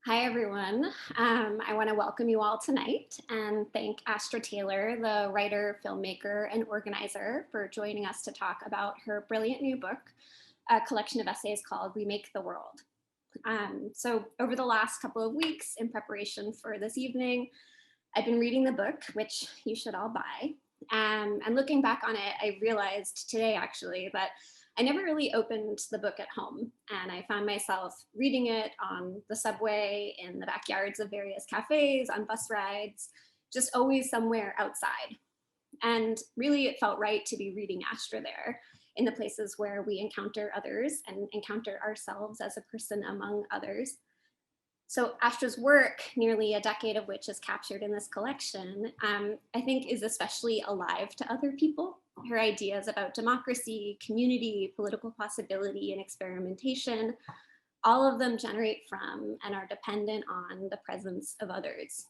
Hi, everyone. I want to welcome you all tonight and thank Astra Taylor, the writer, filmmaker, and organizer, for joining us to talk about her brilliant new book, a collection of essays called Remake the World. So over the last couple of weeks in preparation for this evening, I've been reading the book, which you should all buy. And looking back on it, I realized today actually that I never really opened the book at home, and I found myself reading it on the subway, in the backyards of various cafes, on bus rides, just always somewhere outside. And really, it felt right to be reading Astra there, in the places where we encounter others and encounter ourselves as a person among others. So Astra's work, nearly a decade of which is captured in this collection, I think is especially alive to other people. Her ideas about democracy, community, political possibility, and experimentation, all of them generate from and are dependent on the presence of others.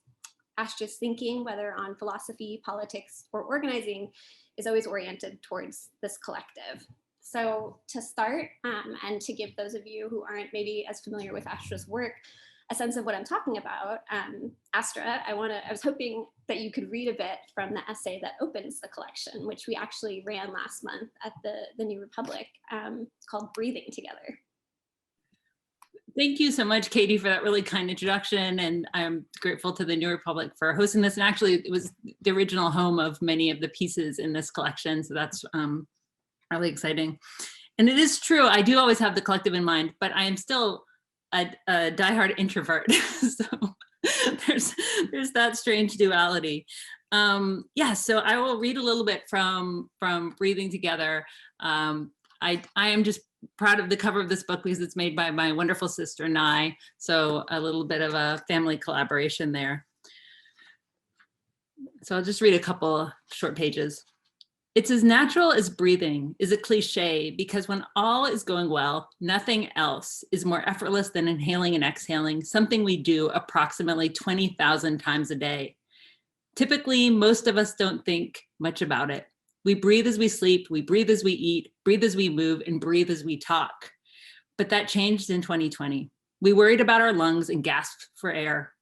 Astra's thinking, whether on philosophy, politics, or organizing, is always oriented towards this collective. So to start, and to give those of you who aren't maybe as familiar with Astra's work a sense of what I'm talking about, Astra, I was hoping that you could read a bit from the essay that opens the collection, which we actually ran last month at the New Republic, called Breathing Together. Thank you so much, Katie, for that really kind introduction. And I'm grateful to the New Republic for hosting this. And actually, it was the original home of many of the pieces in this collection. So that's really exciting. And it is true, I do always have the collective in mind, but I am still a diehard introvert. So there's that strange duality. Yeah, so I will read a little bit from Breathing Together. I am just proud of the cover of this book because it's made by my wonderful sister, Nye. So a little bit of a family collaboration there. So I'll just read a couple short pages. It's as natural as breathing is a cliche because when all is going well, nothing else is more effortless than inhaling and exhaling, something we do approximately 20,000 times a day. Typically, most of us don't think much about it. We breathe as we sleep, we breathe as we eat, breathe as we move, and breathe as we talk. But that changed in 2020. We worried about our lungs and gasped for air.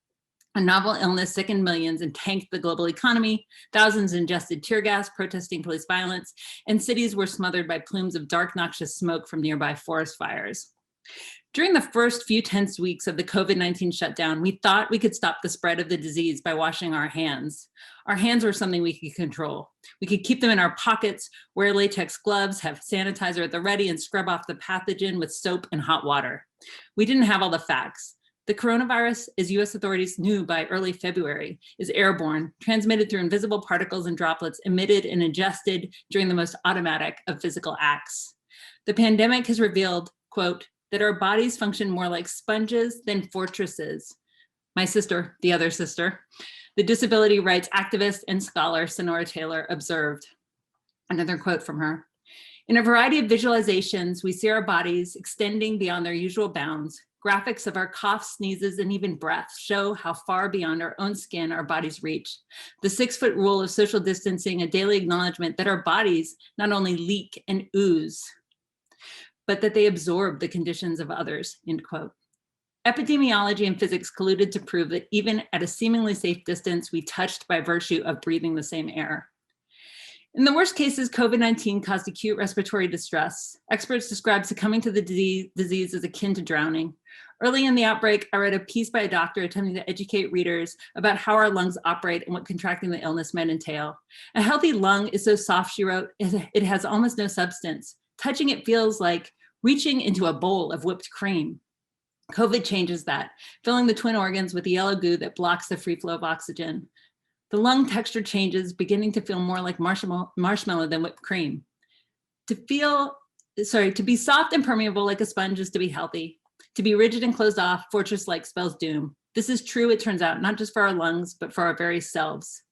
A novel illness sickened millions and tanked the global economy. Thousands ingested tear gas, protesting police violence, and cities were smothered by plumes of dark, noxious smoke from nearby forest fires. During the first few tense weeks of the COVID-19 shutdown, we thought we could stop the spread of the disease by washing our hands. Our hands were something we could control. We could keep them in our pockets, wear latex gloves, have sanitizer at the ready, and scrub off the pathogen with soap and hot water. We didn't have all the facts. The coronavirus, as US authorities knew by early February, is airborne, transmitted through invisible particles and droplets emitted and ingested during the most automatic of physical acts. The pandemic has revealed, quote, that our bodies function more like sponges than fortresses. My sister, the other sister, the disability rights activist and scholar Sonora Taylor observed. Another quote from her. In a variety of visualizations, we see our bodies extending beyond their usual bounds. Graphics of our coughs, sneezes, and even breaths show how far beyond our own skin our bodies reach. The 6-foot rule of social distancing, a daily acknowledgement that our bodies not only leak and ooze, but that they absorb the conditions of others, end quote. Epidemiology and physics colluded to prove that even at a seemingly safe distance, we touched by virtue of breathing the same air. In the worst cases, COVID-19 caused acute respiratory distress. Experts described succumbing to the disease as akin to drowning. Early in the outbreak, I read a piece by a doctor attempting to educate readers about how our lungs operate and what contracting the illness might entail. A healthy lung is so soft, she wrote, it has almost no substance. Touching it feels like reaching into a bowl of whipped cream. COVID changes that, filling the twin organs with the yellow goo that blocks the free flow of oxygen. The lung texture changes, beginning to feel more like marshmallow than whipped cream. To be soft and permeable like a sponge is to be healthy. To be rigid and closed off, fortress-like spells doom. This is true, it turns out, not just for our lungs, but for our very selves.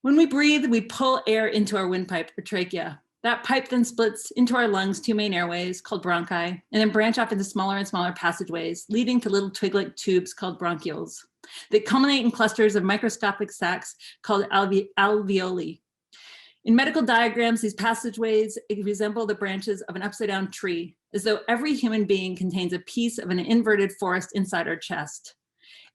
When we breathe, we pull air into our windpipe or trachea. That pipe then splits into our lungs' 2 main airways called bronchi, and then branch off into smaller and smaller passageways, leading to little twig-like tubes called bronchioles that culminate in clusters of microscopic sacs called alveoli. In medical diagrams, these passageways resemble the branches of an upside-down tree, as though every human being contains a piece of an inverted forest inside our chest.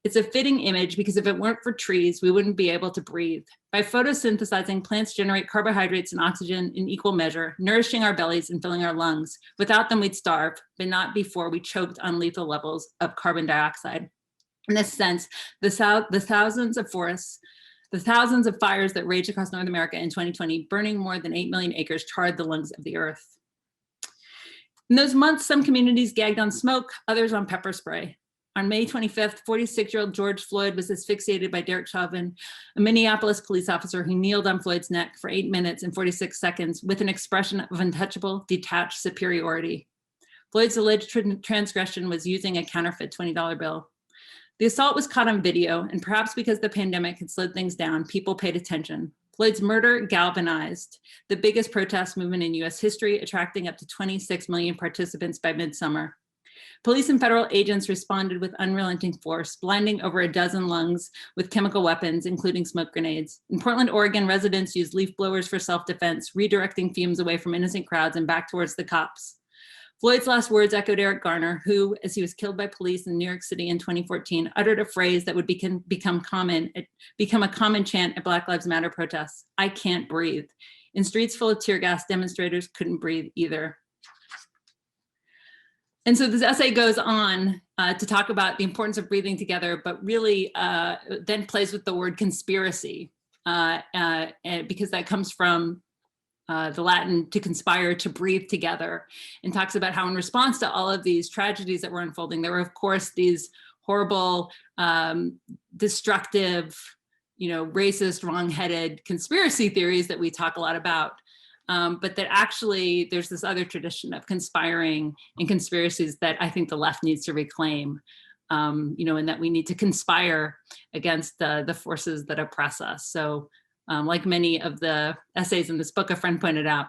It's a fitting image because if it weren't for trees, we wouldn't be able to breathe. By photosynthesizing, plants generate carbohydrates and oxygen in equal measure, nourishing our bellies and filling our lungs. Without them, we'd starve, but not before we choked on lethal levels of carbon dioxide. In this sense, the thousands of forests, the thousands of fires that raged across North America in 2020, burning more than 8 million acres, charred the lungs of the earth. In those months, some communities gagged on smoke, others on pepper spray. On May 25th, 46-year-old George Floyd was asphyxiated by Derek Chauvin, a Minneapolis police officer who kneeled on Floyd's neck for 8 minutes and 46 seconds with an expression of untouchable, detached superiority. Floyd's alleged transgression was using a counterfeit $20 bill. The assault was caught on video, and perhaps because the pandemic had slowed things down, people paid attention. Floyd's murder galvanized the biggest protest movement in US history, attracting up to 26 million participants by midsummer. Police and federal agents responded with unrelenting force, blinding over a dozen lungs with chemical weapons, including smoke grenades. In Portland, Oregon, residents used leaf blowers for self-defense, redirecting fumes away from innocent crowds and back towards the cops. Floyd's last words echoed Eric Garner, who, as he was killed by police in New York City in 2014, uttered a phrase that would become a common chant at Black Lives Matter protests: "I can't breathe." In streets full of tear gas, demonstrators couldn't breathe either. And so this essay goes on to talk about the importance of breathing together, but really then plays with the word conspiracy, because that comes from the Latin to conspire, to breathe together, and talks about how in response to all of these tragedies that were unfolding, there were, of course, these horrible, destructive, racist, wrong-headed conspiracy theories that we talk a lot about. But that actually there's this other tradition of conspiring and conspiracies that I think the left needs to reclaim, and that we need to conspire against the forces that oppress us. So like many of the essays in this book, a friend pointed out,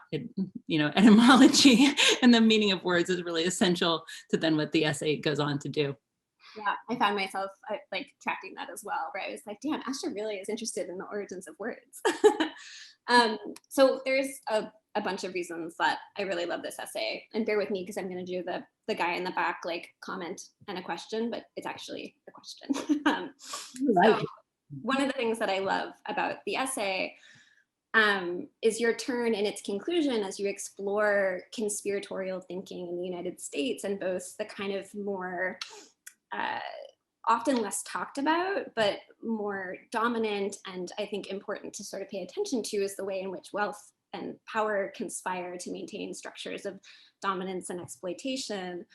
etymology and the meaning of words is really essential to then what the essay goes on to do. Yeah, I found myself tracking that as well, where I was like, damn, Astra really is interested in the origins of words. So there's a bunch of reasons that I really love this essay, and bear with me because I'm going to do the guy in the back comment and a question, but it's actually a question. So one of the things that I love about the essay is your turn in its conclusion as you explore conspiratorial thinking in the United States, and both the kind of more often less talked about, but more dominant and I think important to sort of pay attention to, is the way in which wealth and power conspire to maintain structures of dominance and exploitation.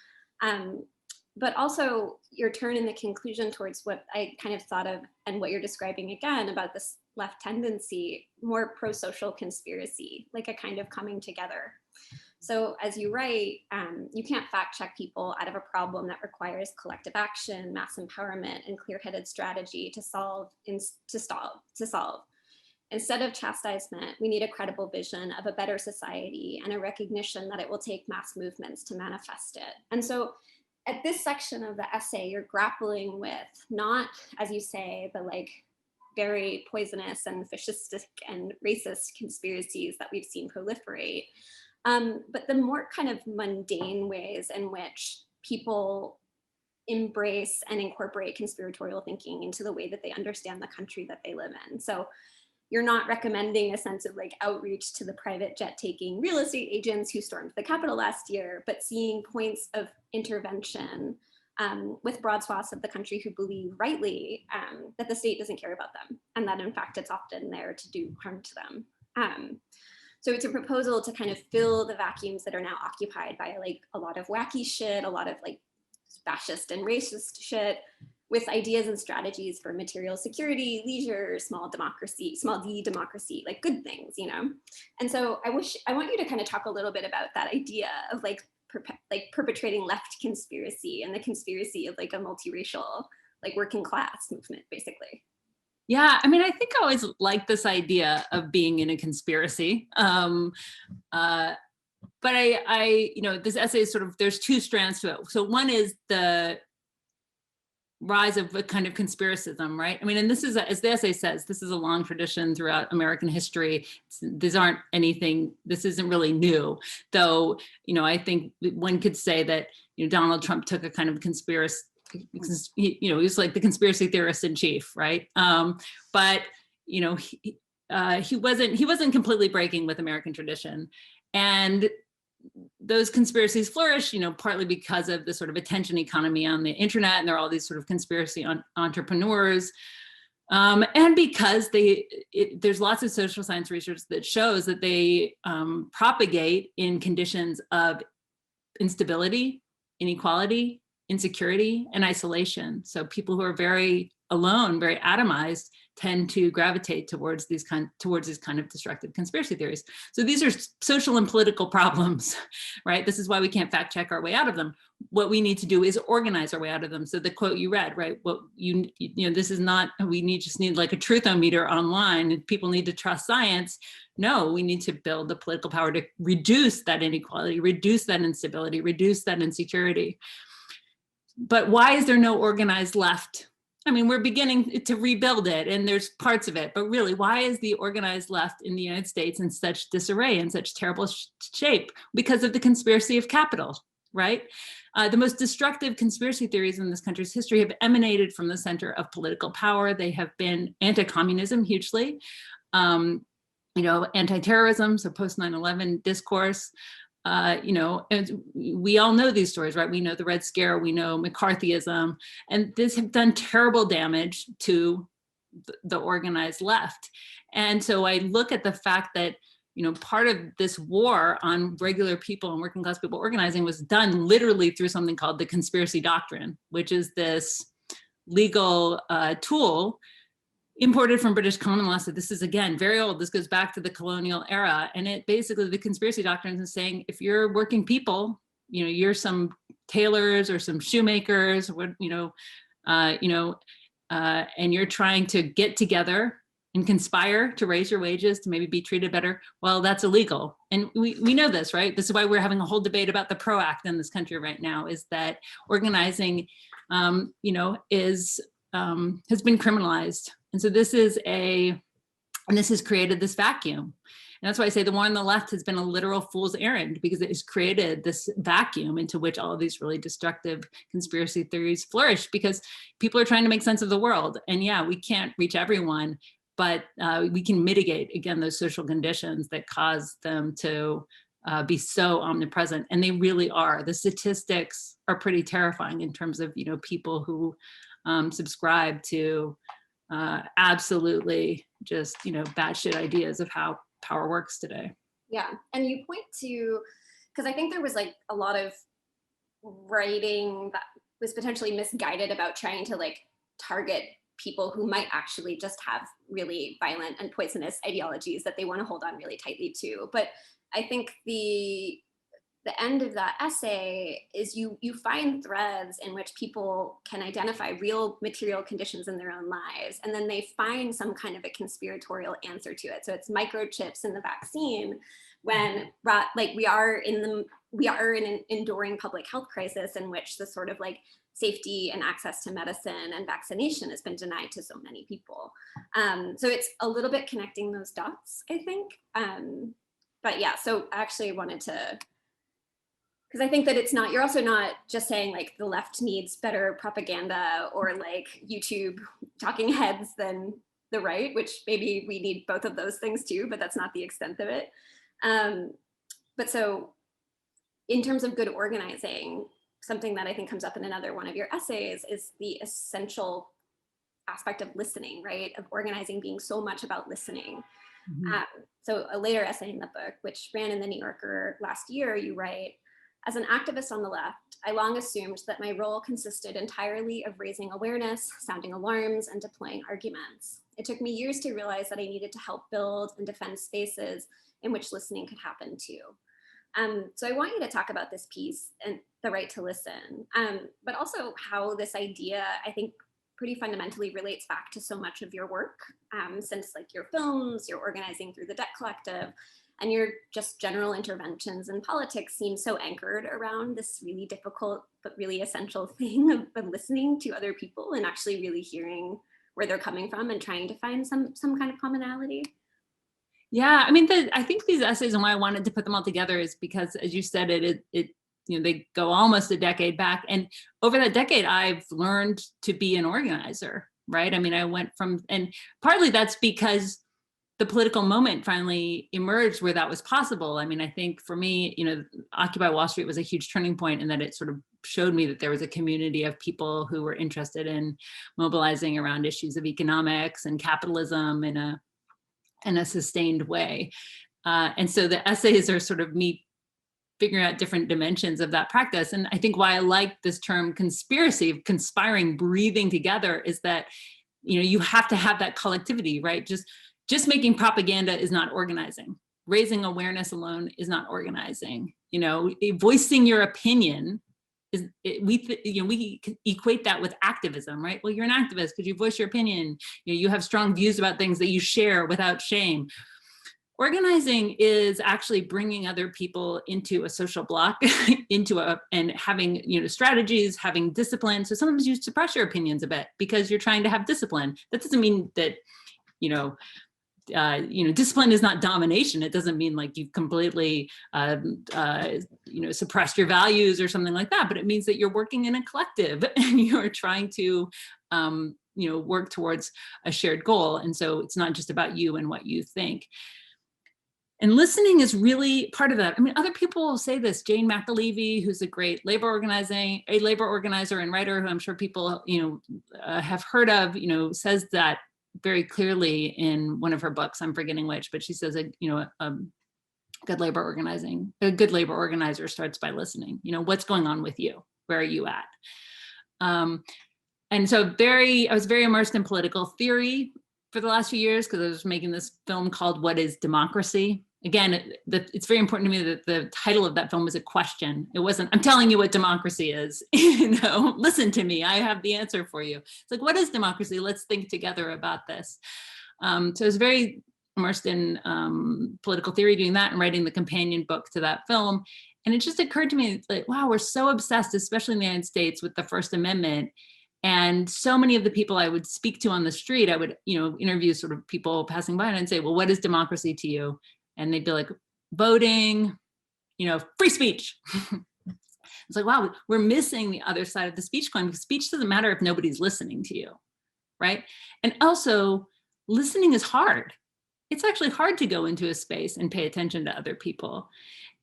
But also your turn in the conclusion towards what I kind of thought of, and what you're describing again about this left tendency, more pro-social conspiracy, like a kind of coming together. So as you write, you can't fact check people out of a problem that requires collective action, mass empowerment, and clear-headed strategy to solve. Instead of chastisement, we need a credible vision of a better society and a recognition that it will take mass movements to manifest it. And so at this section of the essay, you're grappling with not, as you say, the very poisonous and fascistic and racist conspiracies that we've seen proliferate, but the more kind of mundane ways in which people embrace and incorporate conspiratorial thinking into the way that they understand the country that they live in. So you're not recommending a sense of outreach to the private jet-taking real estate agents who stormed the Capitol last year, but seeing points of intervention with broad swaths of the country who believe rightly that the state doesn't care about them, and that in fact it's often there to do harm to them. So it's a proposal to kind of fill the vacuums that are now occupied by a lot of wacky shit, a lot of fascist and racist shit, with ideas and strategies for material security, leisure, small d democracy, good things, And so I want you to kind of talk a little bit about that idea of perpetrating left conspiracy and the conspiracy of a multiracial, working class movement, basically. Yeah, I mean, I think I always liked this idea of being in a conspiracy. But I this essay is there's two strands to it. So one is the rise of a kind of conspiracism, right? I mean, and this is, as the essay says, this is a long tradition throughout American history. These aren't anything, this isn't really new. Though, I think one could say that, Donald Trump took a kind of conspiracy, he was like the conspiracy theorist in chief, right? But, he wasn't completely breaking with American tradition. And those conspiracies flourish, partly because of the sort of attention economy on the internet, and there are all these sort of conspiracy entrepreneurs, and because there's lots of social science research that shows that they propagate in conditions of instability, inequality, insecurity, and isolation. So people who are very alone, very atomized, tend to gravitate towards these kind of destructive conspiracy theories. So these are social and political problems, right? This is why we can't fact check our way out of them. What we need to do is organize our way out of them. So the quote you read, right? What this is not, just need like a truthometer online and people need to trust science. No, we need to build the political power to reduce that inequality, reduce that instability, reduce that insecurity. But why is there no organized left? I mean, we're beginning to rebuild it and there's parts of it, but really, why is the organized left in the United States in such disarray, in such terrible shape? Because of the conspiracy of capital, right? The most destructive conspiracy theories in this country's history have emanated from the center of political power. They have been anti-communism hugely, anti-terrorism, so post 9/11 discourse, and we all know these stories, right? We know the Red Scare, we know McCarthyism, and this have done terrible damage to the organized left. And so I look at the fact that, part of this war on regular people and working class people organizing was done literally through something called the Conspiracy Doctrine, which is this legal tool imported from British common law. So this is, again, very old. This goes back to the colonial era. And it basically, the conspiracy doctrine is saying, if you're working people, you're some tailors or some shoemakers, and you're trying to get together and conspire to raise your wages, to maybe be treated better, well, that's illegal. And we know this, right? This is why we're having a whole debate about the PRO Act in this country right now, is that organizing, has been criminalized. And so this has created this vacuum. And that's why I say the war on the left has been a literal fool's errand, because it has created this vacuum into which all of these really destructive conspiracy theories flourish, because people are trying to make sense of the world. And yeah, we can't reach everyone, but we can mitigate, again, those social conditions that cause them to be so omnipresent. And they really are. The statistics are pretty terrifying in terms of, people who subscribe to absolutely just, batshit ideas of how power works today. Yeah, and you point to, because I think there was like a lot of writing that was potentially misguided about trying to like target people who might actually just have really violent and poisonous ideologies that they want to hold on really tightly to. But I think the end of that essay is you find threads in which people can identify real material conditions in their own lives, and then they find some kind of a conspiratorial answer to it. So it's microchips in the vaccine, when we are in an enduring public health crisis in which the sort of like safety and access to medicine and vaccination has been denied to so many people. So it's a little bit connecting those dots, I think. But yeah, so I actually wanted to, because I think that you're also not just saying like the left needs better propaganda or like YouTube talking heads than the right, which maybe we need both of those things too, but that's not the extent of it. But so in terms of good organizing, something that I think comes up in another one of your essays is the essential aspect of listening, right? Of organizing being so much about listening. Mm-hmm. So a later essay in the book, which ran in the New Yorker last year, you write, "As an activist on the left, I long assumed that my role consisted entirely of raising awareness, sounding alarms, and deploying arguments. It took me years to realize that I needed to help build and defend spaces in which listening could happen too." So I want you to talk about this piece and the right to listen, but also how this idea, I think, pretty fundamentally relates back to so much of your work, since like your films, your organizing through the Debt Collective, And your just general interventions in politics seem so anchored around this really difficult but really essential thing of listening to other people and actually really hearing where they're coming from and trying to find some kind of commonality. Yeah, I mean, I think these essays and why I wanted to put them all together is because, as you said, they go almost a decade back, and over that decade, I've learned to be an organizer, right? I mean, I went from, and partly that's because the political moment finally emerged where that was possible. I mean, I think for me, Occupy Wall Street was a huge turning point in that it sort of showed me that there was a community of people who were interested in mobilizing around issues of economics and capitalism in a sustained way. And so the essays are sort of me figuring out different dimensions of that practice. And I think why I like this term conspiracy, conspiring, breathing together, is that, you have to have that collectivity, right? Just making propaganda is not organizing. Raising awareness alone is not organizing. Voicing your opinion we equate that with activism, right? Well, you're an activist because you voice your opinion. You have strong views about things that you share without shame. Organizing is actually bringing other people into a social block, and having, strategies, having discipline. So sometimes you suppress your opinions a bit because you're trying to have discipline. That doesn't mean that, discipline is not domination. It doesn't mean like you've completely, suppressed your values or something like that, but it means that you're working in a collective and you're trying to, work towards a shared goal. And so it's not just about you and what you think. And listening is really part of that. I mean, other people say this. Jane McAlevey, who's a great labor organizer and writer, who I'm sure people, have heard of, says that very clearly in one of her books. I'm forgetting which, but she says, a good labor organizer starts by listening. What's going on with you? Where are you at? And so I was very immersed in political theory for the last few years because I was making this film called What is Democracy? Again, it's very important to me that the title of that film was a question. It wasn't, I'm telling you what democracy is. Listen to me. I have the answer for you. It's like, what is democracy? Let's think together about this. So I was very immersed in political theory doing that and writing the companion book to that film. And it just occurred to me that, wow, we're so obsessed, especially in the United States, with the First Amendment. And so many of the people I would speak to on the street, I would, interview sort of people passing by and say, well, what is democracy to you? And they'd be like, voting, free speech. It's like, wow, we're missing the other side of the speech coin, because speech doesn't matter if nobody's listening to you, right? And also, listening is hard. It's actually hard to go into a space and pay attention to other people.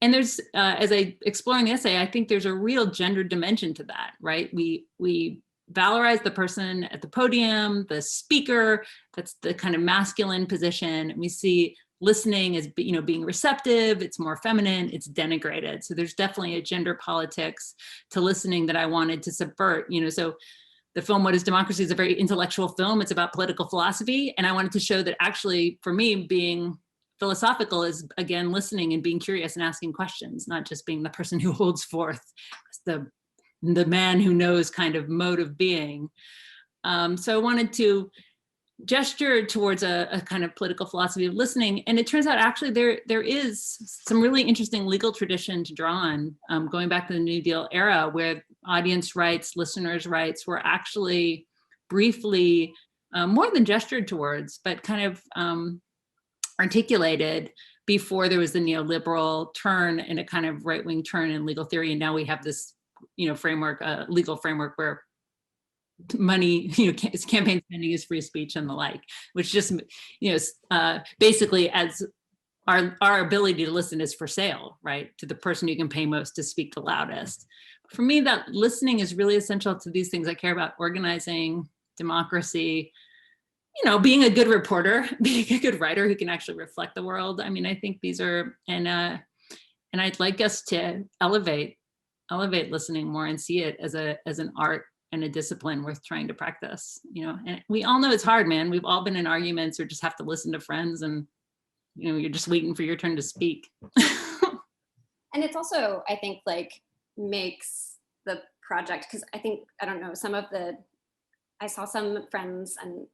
And there's, as I explore in the essay, I think there's a real gender dimension to that, right? We valorize the person at the podium, the speaker, that's the kind of masculine position. And we see listening as, being receptive, it's more feminine, it's denigrated. So there's definitely a gender politics to listening that I wanted to subvert, so the film What is Democracy is a very intellectual film. It's about political philosophy. And I wanted to show that actually, for me, being philosophical is, again, listening and being curious and asking questions, not just being the person who holds forth the man who knows kind of mode of being. So I wanted to gesture towards a kind of political philosophy of listening. And it turns out actually there is some really interesting legal tradition to draw on, going back to the New Deal era, where audience rights, listeners' rights were actually briefly more than gestured towards, but kind of articulated before there was the neoliberal turn and a kind of right-wing turn in legal theory. And now we have this, framework, legal framework where money, campaign spending is free speech and the like, which just, basically as our ability to listen is for sale, right? To the person you can pay most to speak the loudest. For me, that listening is really essential to these things I care about: organizing, democracy, being a good reporter, being a good writer who can actually reflect the world. I mean, I think these are, and I'd like us to elevate listening more and see it as an art and a discipline worth trying to practice, and we all know it's hard, man. We've all been in arguments or just have to listen to friends and, you're just waiting for your turn to speak. And it's also, I think, like, makes the project, because I don't know, I saw some friends and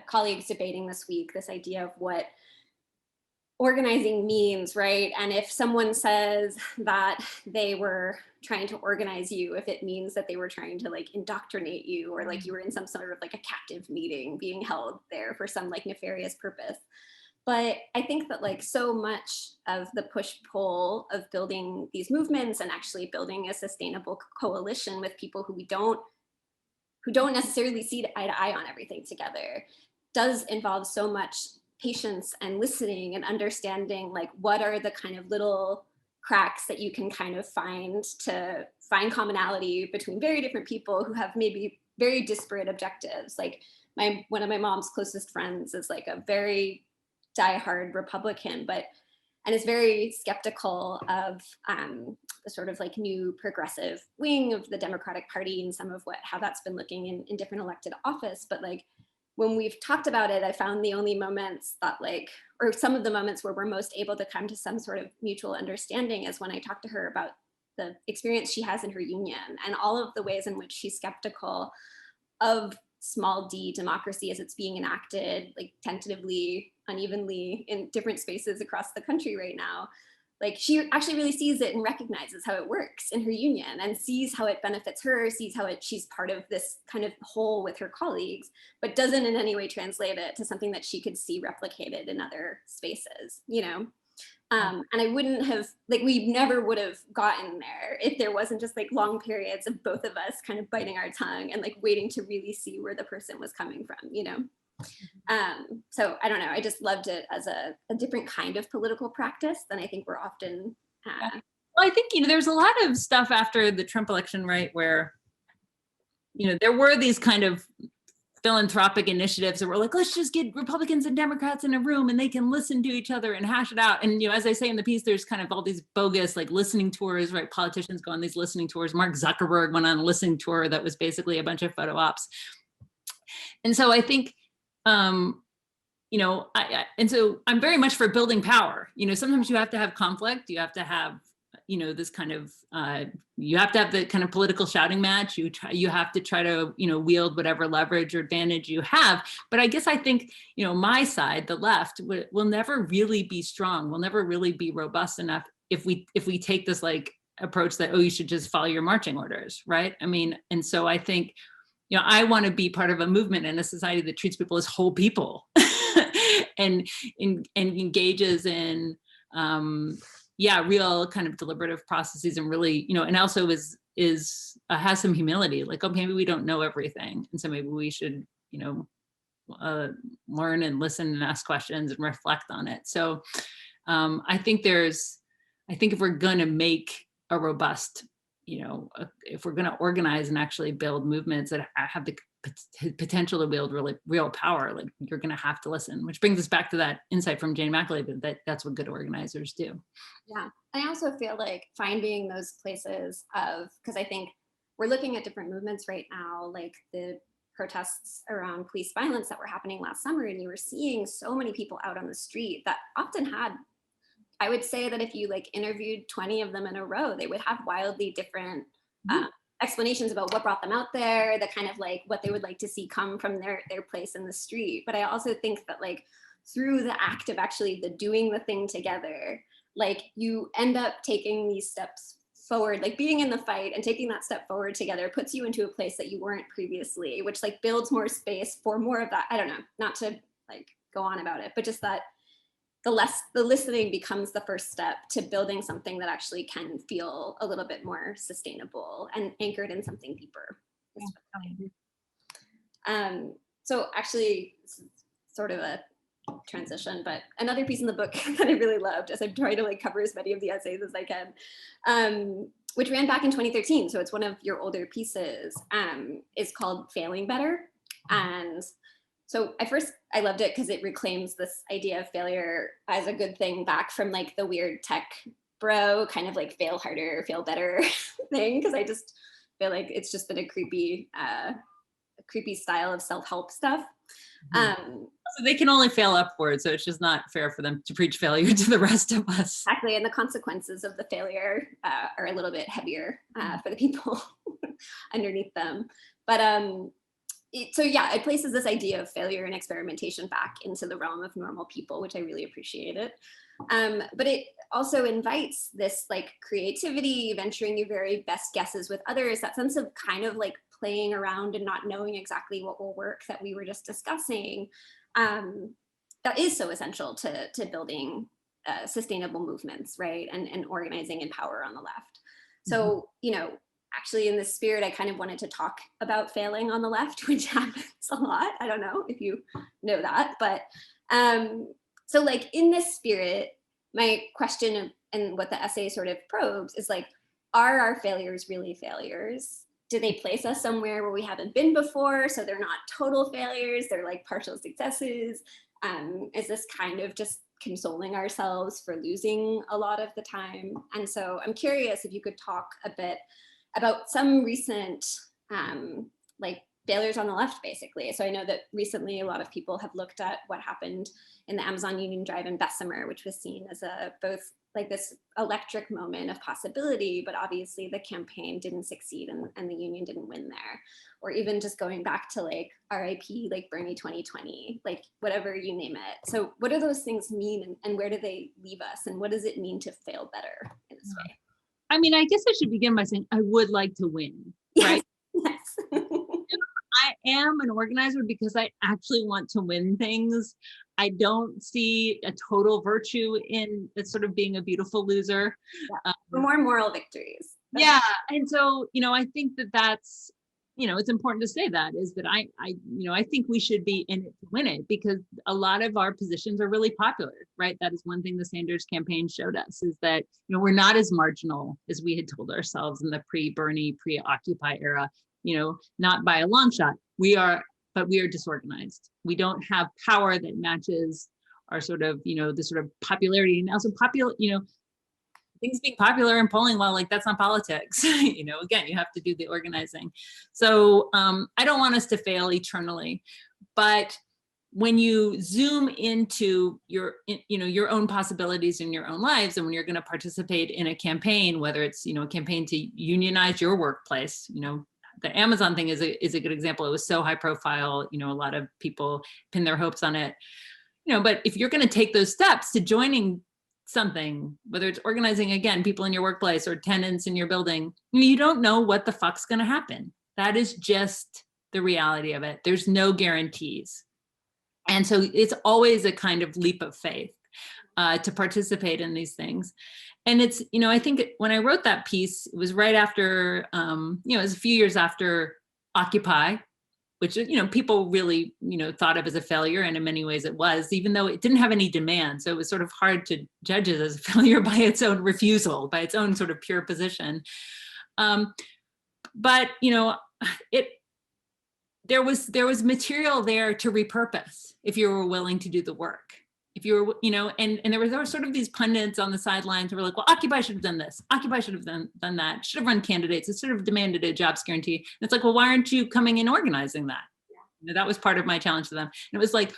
colleagues debating this week this idea of what organizing means, right? And if someone says that they were trying to organize you, if it means that they were trying to like indoctrinate you, or like you were in some sort of like a captive meeting being held there for some like nefarious purpose. But I think that like so much of the push-pull of building these movements and actually building a sustainable coalition with people who don't necessarily see eye to eye on everything together does involve so much patience and listening and understanding like what are the kind of little cracks that you can kind of find to find commonality between very different people who have maybe very disparate objectives. Like one of my mom's closest friends is like a very diehard Republican, and is very skeptical of the sort of like new progressive wing of the Democratic Party and some of how that's been looking in different elected office. But like when we've talked about it, I found the only moments that like, or some of the moments where we're most able to come to some sort of mutual understanding is when I talk to her about the experience she has in her union and all of the ways in which she's skeptical of small d democracy as it's being enacted, like tentatively, unevenly in different spaces across the country right now. Like she actually really sees it and recognizes how it works in her union and sees how it benefits her, sees how she's part of this kind of whole with her colleagues, but doesn't in any way translate it to something that she could see replicated in other spaces, you know? And I wouldn't have, like, we never would have gotten there if there wasn't just like long periods of both of us kind of biting our tongue and like waiting to really see where the person was coming from, you know? So I don't know, I just loved it as a different kind of political practice than I think we're often. Well, I think, there's a lot of stuff after the Trump election, right, where, there were these kind of philanthropic initiatives that were like, let's just get Republicans and Democrats in a room and they can listen to each other and hash it out. And, as I say in the piece, there's kind of all these bogus like listening tours, right? Politicians go on these listening tours. Mark Zuckerberg went on a listening tour that was basically a bunch of photo ops. And so I think, and so I'm very much for building power. Sometimes you have to have conflict. You have to have, this kind of, you have to have the kind of political shouting match. You have to try to, wield whatever leverage or advantage you have. But I guess I think, my side, the left, will never really be strong. Will never really be robust enough if we take this like approach that, you should just follow your marching orders, right? I mean, and so I think, I want to be part of a movement in a society that treats people as whole people and engages in, real kind of deliberative processes and really, and also has some humility, like, oh, maybe we don't know everything. And so maybe we should, learn and listen and ask questions and reflect on it. So I think if we're going to make a robust, if we're going to organize and actually build movements that have the potential to build really real power, like you're going to have to listen, which brings us back to that insight from Jane McAuley that's what good organizers do. Yeah. I also feel like finding those places because I think we're looking at different movements right now, like the protests around police violence that were happening last summer, and you were seeing so many people out on the street that often had, I would say that if you like interviewed 20 of them in a row, they would have wildly different explanations about what brought them out there, the kind of like what they would like to see come from their place in the street. But I also think that like through the act of actually the doing the thing together, like you end up taking these steps forward, like being in the fight and taking that step forward together puts you into a place that you weren't previously, which like builds more space for more of that. I don't know, not to like go on about it, but just that the listening becomes the first step to building something that actually can feel a little bit more sustainable and anchored in something deeper. So actually, sort of a transition, but another piece in the book that I really loved, as I'm trying to like cover as many of the essays as I can, which ran back in 2013. So it's one of your older pieces, is called Failing Better. And so at first I loved it because it reclaims this idea of failure as a good thing back from like the weird tech bro kind of like fail harder, fail better thing. Because I just feel like it's just been a creepy style of self-help stuff. So they can only fail upward. So it's just not fair for them to preach failure to the rest of us. Exactly. And the consequences of the failure are a little bit heavier for the people underneath them. But so yeah, it places this idea of failure and experimentation back into the realm of normal people, which I really appreciate it. But it also invites this like creativity, venturing your very best guesses with others, that sense of kind of like playing around and not knowing exactly what will work that we were just discussing. That is so essential to building sustainable movements, right? And organizing in power on the left. So, you know, actually in this spirit, I kind of wanted to talk about failing on the left, which happens a lot. I don't know if you know that, but so like in this spirit, my question and what the essay sort of probes is like, are our failures really failures? Do they place us somewhere where we haven't been before? So they're not total failures, they're like partial successes. Is this kind of just consoling ourselves for losing a lot of the time? And so I'm curious if you could talk a bit about some recent like failures on the left, basically. So I know that recently a lot of people have looked at what happened in the Amazon Union Drive in Bessemer, which was seen as a both like this electric moment of possibility, but obviously the campaign didn't succeed and the union didn't win there. Or even just going back to like RIP, like Bernie 2020, like whatever you name it. So what do those things mean and where do they leave us? And what does it mean to fail better in this way? I mean, I guess I should begin by saying I would like to win, right? Yes. I am an organizer because I actually want to win things. I don't see a total virtue in sort of being a beautiful loser. Yeah. More moral victories. Yeah. And so, you know, I think that that's, you know, it's important to say that is that I think we should be in it to win it because a lot of our positions are really popular, right? That is one thing the Sanders campaign showed us is that, you know, we're not as marginal as we had told ourselves in the pre-Bernie, pre-Occupy era, you know, not by a long shot. But we are disorganized. We don't have power that matches our sort of, you know, the sort of popularity and also you know, things being popular and polling well, like that's not politics. You know, again, you have to do the organizing. So I don't want us to fail eternally, but when you zoom into your, you know, your own possibilities in your own lives, and when you're going to participate in a campaign, whether it's, you know, a campaign to unionize your workplace, you know, the Amazon thing is a good example. It was so high profile, you know, a lot of people pin their hopes on it, you know, but if you're going to take those steps to joining something, whether it's organizing, again, people in your workplace or tenants in your building, you don't know what the fuck's going to happen. That is just the reality of it. There's no guarantees. And so it's always a kind of leap of faith to participate in these things. And it's, you know, I think when I wrote that piece, it was right after, you know, it was a few years after Occupy, which, you know, people really, you know, thought of as a failure. And in many ways it was, even though it didn't have any demand. So it was sort of hard to judge it as a failure by its own refusal, by its own sort of pure position. But, you know, there was material there to repurpose if you were willing to do the work. If you were, you know, and there were sort of these pundits on the sidelines who were like, well, Occupy should have done this. Occupy should have done that. Should have run candidates. It should have demanded a jobs guarantee. And it's like, well, why aren't you coming and organizing that? Yeah. You know, that was part of my challenge to them. And it was like,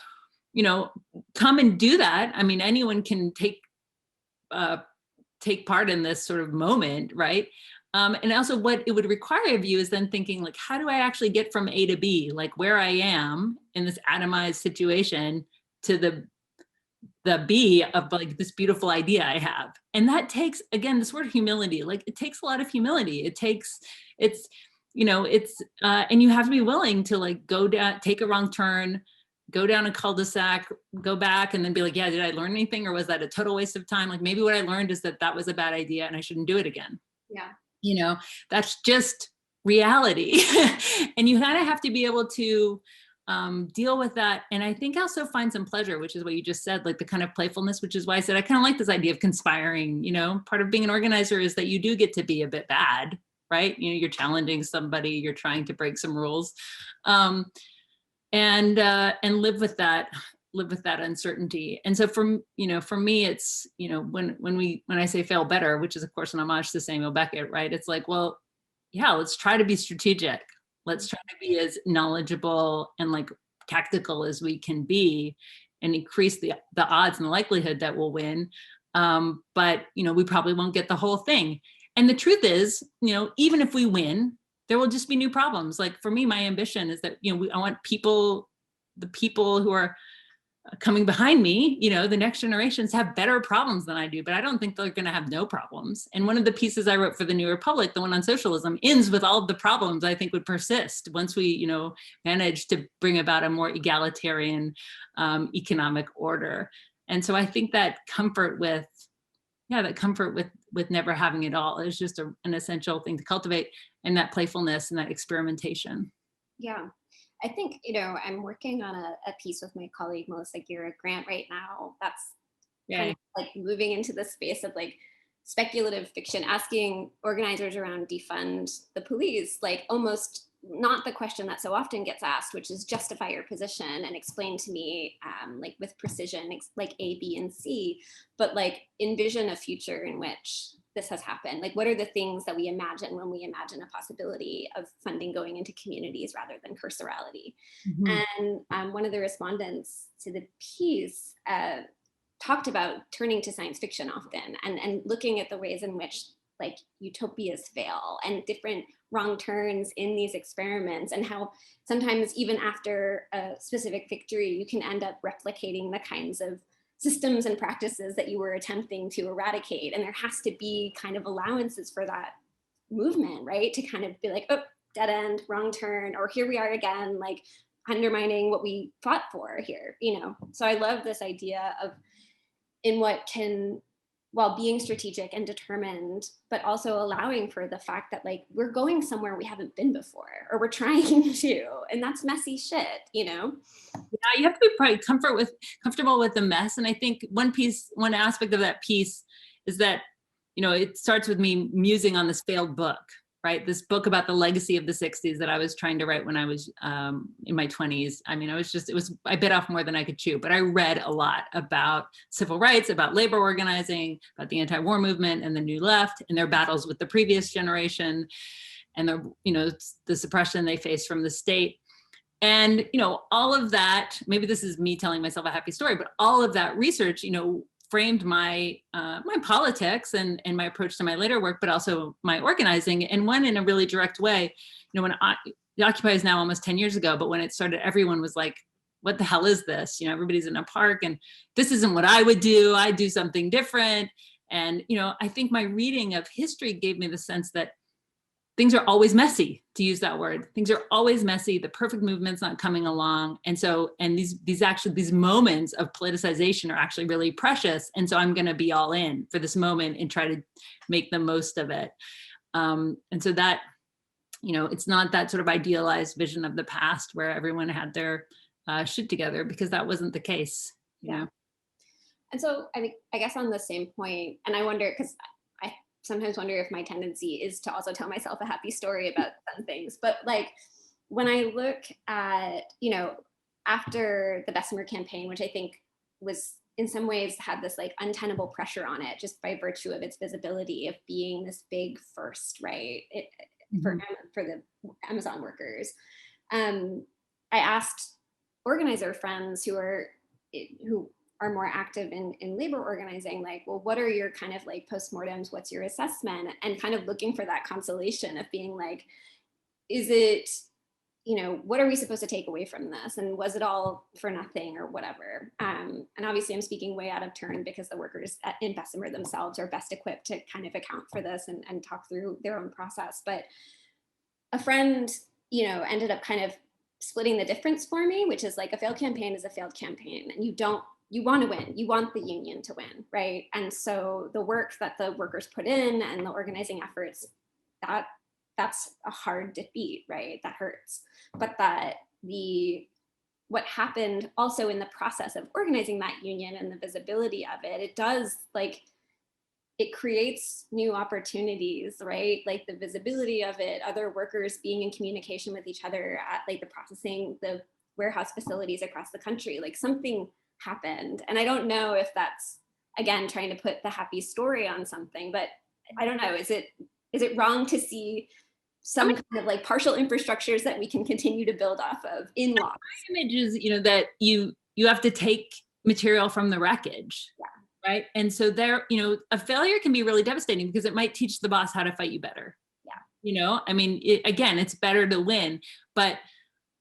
you know, come and do that. I mean, anyone can take part in this sort of moment, right? And also what it would require of you is then thinking like, how do I actually get from A to B? Like where I am in this atomized situation to the B of like this beautiful idea I have. And that takes, again, this word humility, like it takes a lot of humility. It's, you know, and you have to be willing to like go down, take a wrong turn, go down a cul-de-sac, go back and then be like, yeah, did I learn anything? Or was that a total waste of time? Like maybe what I learned is that was a bad idea and I shouldn't do it again. Yeah. You know, that's just reality. And you kind of have to be able to deal with that. And I think also find some pleasure, which is what you just said, like the kind of playfulness, which is why I said, I kind of like this idea of conspiring, you know, part of being an organizer is that you do get to be a bit bad, right? You know, you're challenging somebody, you're trying to break some rules and live with that uncertainty. And so for me, it's, you know, when I say fail better, which is of course an homage to Samuel Beckett, right? It's like, well, yeah, let's try to be strategic. Let's try to be as knowledgeable and like tactical as we can be and increase the odds and the likelihood that we'll win. But, you know, we probably won't get the whole thing. And the truth is, you know, even if we win, there will just be new problems. Like for me, my ambition is that, I want the people who are coming behind me, the next generations have better problems than I do, but I don't think they're going to have no problems. And one of the pieces I wrote for the New Republic, the one on socialism, ends with all of the problems I think would persist once we, manage to bring about a more egalitarian economic order. And so I think that comfort with never having it all is just an essential thing to cultivate, and that playfulness and that experimentation. Yeah. I think, I'm working on a piece with my colleague, Melissa Gira Grant right now. That's kind of like moving into the space of like speculative fiction, asking organizers around defund the police, like almost not the question that so often gets asked, which is justify your position and explain to me like with precision, like A, B, and C, but like envision a future in which this has happened. Like, what are the things that we imagine when we imagine a possibility of funding going into communities rather than carcerality? Mm-hmm. And one of the respondents to the piece talked about turning to science fiction often and looking at the ways in which like utopias fail and different wrong turns in these experiments, and how sometimes even after a specific victory, you can end up replicating the kinds of systems and practices that you were attempting to eradicate. And there has to be kind of allowances for that movement, right? To kind of be like, oh, dead end, wrong turn, or here we are again, like undermining what we fought for here, So I love this idea of in what can, while being strategic and determined, but also allowing for the fact that like we're going somewhere we haven't been before, or we're trying to, and that's messy shit, Yeah, you have to be probably comfortable with the mess. And I think one aspect of that piece is that, it starts with me musing on this failed book, right? This book about the legacy of the 60s that I was trying to write when I was in my 20s. I mean, I bit off more than I could chew, but I read a lot about civil rights, about labor organizing, about the anti-war movement and the New Left and their battles with the previous generation and the suppression they faced from the state. And, all of that, maybe this is me telling myself a happy story, but all of that research, framed my my politics and my approach to my later work, but also my organizing, and one in a really direct way. When the Occupy is now almost 10 years ago, but when it started, everyone was like, what the hell is this? Everybody's in a park and this isn't what I would do. I do something different. And, I think my reading of history gave me the sense that things are always messy, to use that word. Things are always messy. The perfect movement's not coming along. And so, and these moments of politicization are actually really precious. And so I'm going to be all in for this moment and try to make the most of it. And so that, it's not that sort of idealized vision of the past where everyone had their shit together, because that wasn't the case, you know? And so I guess on the same point, and I wonder, because I sometimes wonder if my tendency is to also tell myself a happy story about some things. But like when I look at, after the Bessemer campaign, which I think was in some ways had this like untenable pressure on it just by virtue of its visibility of being this big first, right? For the Amazon workers. I asked organizer friends who are more active in labor organizing, like, well, what are your kind of like postmortems? What's your assessment? And kind of looking for that consolation of being like, is it, what are we supposed to take away from this? And was it all for nothing or whatever? And obviously I'm speaking way out of turn because the workers in Bessemer themselves are best equipped to kind of account for this and talk through their own process. But a friend, ended up kind of splitting the difference for me, which is like a failed campaign is a failed campaign, and you want to win. You want the union to win, right? And so the work that the workers put in and the organizing efforts, that's a hard defeat, right? That hurts. But what happened also in the process of organizing that union and the visibility of it, it does it creates new opportunities, right? Like the visibility of it, other workers being in communication with each other at like the processing, the warehouse facilities across the country, like something happened. And I don't know if that's, again, trying to put the happy story on something, but I don't know, is it wrong to see some kind of like partial infrastructures that we can continue to build off of in law? My image is, that you have to take material from the wreckage. Yeah. Right. And so a failure can be really devastating because it might teach the boss how to fight you better. Yeah. I mean, again, it's better to win, but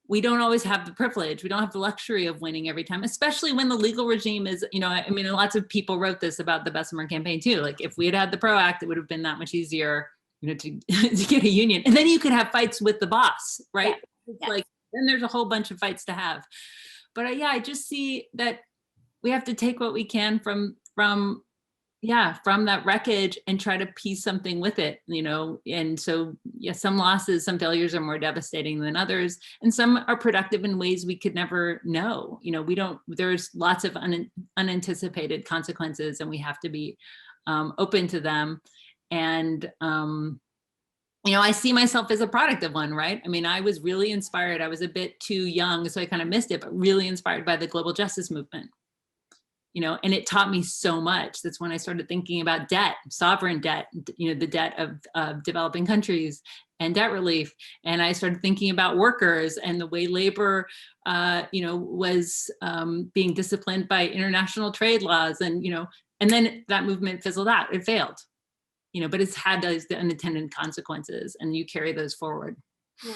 we don't always have the privilege. We don't have the luxury of winning every time, especially when the legal regime is, I mean, lots of people wrote this about the Bessemer campaign too. Like if we had had the PRO Act, it would have been that much easier, to, to get a union. And then you could have fights with the boss, right? Yeah. It's like, then there's a whole bunch of fights to have. But I just see that we have to take what we can from that wreckage and try to piece something with it, and so some losses, some failures are more devastating than others, and some are productive in ways we could never know. There's lots of unanticipated consequences, and we have to be open to them. And I see myself as a product of one, right? I mean, I was really inspired. I was a bit too young, so I kind of missed it, but really inspired by the global justice movement. And it taught me so much. That's when I started thinking about debt, sovereign debt, the debt of developing countries and debt relief. And I started thinking about workers and the way labor, was being disciplined by international trade laws. And then that movement fizzled out. It failed, but it's had those unintended consequences, and you carry those forward. Yeah,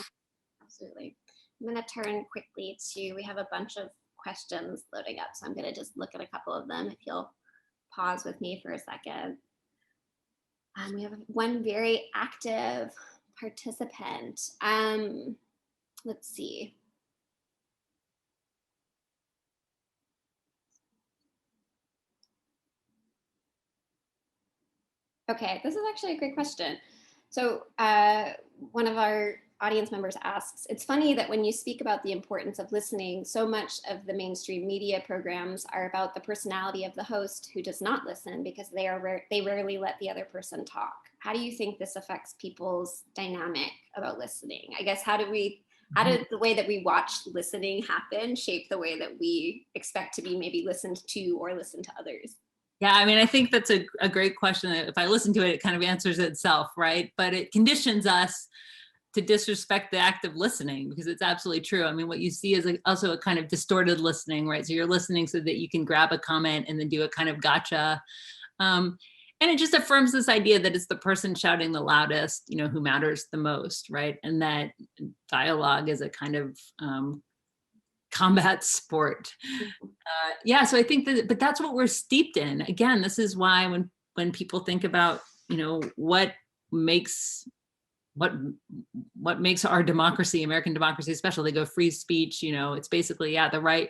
absolutely. I'm going to turn quickly to, we have a bunch of questions loading up, so I'm going to just look at a couple of them if you'll pause with me for a second. We have one very active participant. Let's see. Okay, this is actually a great question. So one of our audience members asks, it's funny that when you speak about the importance of listening, so much of the mainstream media programs are about the personality of the host who does not listen because they rarely let the other person talk. How do you think this affects people's dynamic about listening? I guess how did the way that we watch listening happen shape the way that we expect to be maybe listened to or listen to others? Yeah, I mean, I think that's a great question. If I listen to it, it kind of answers itself, right? But it conditions us to disrespect the act of listening, because it's absolutely true. I mean, what you see is also a kind of distorted listening, right? So you're listening so that you can grab a comment and then do a kind of gotcha. And it just affirms this idea that it's the person shouting the loudest, who matters the most, right? And that dialogue is a kind of combat sport. So I think but that's what we're steeped in. Again, this is why when people think about, what makes our democracy, American democracy special, they go free speech, it's basically, the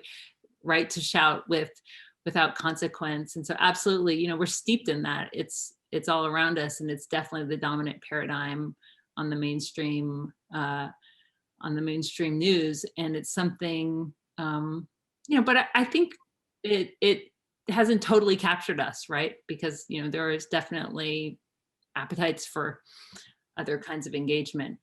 right to shout without consequence. And so absolutely, we're steeped in that. It's all around us, and it's definitely the dominant paradigm on the mainstream news. And it's something, but I think it hasn't totally captured us, right? Because, there is definitely appetites for other kinds of engagement.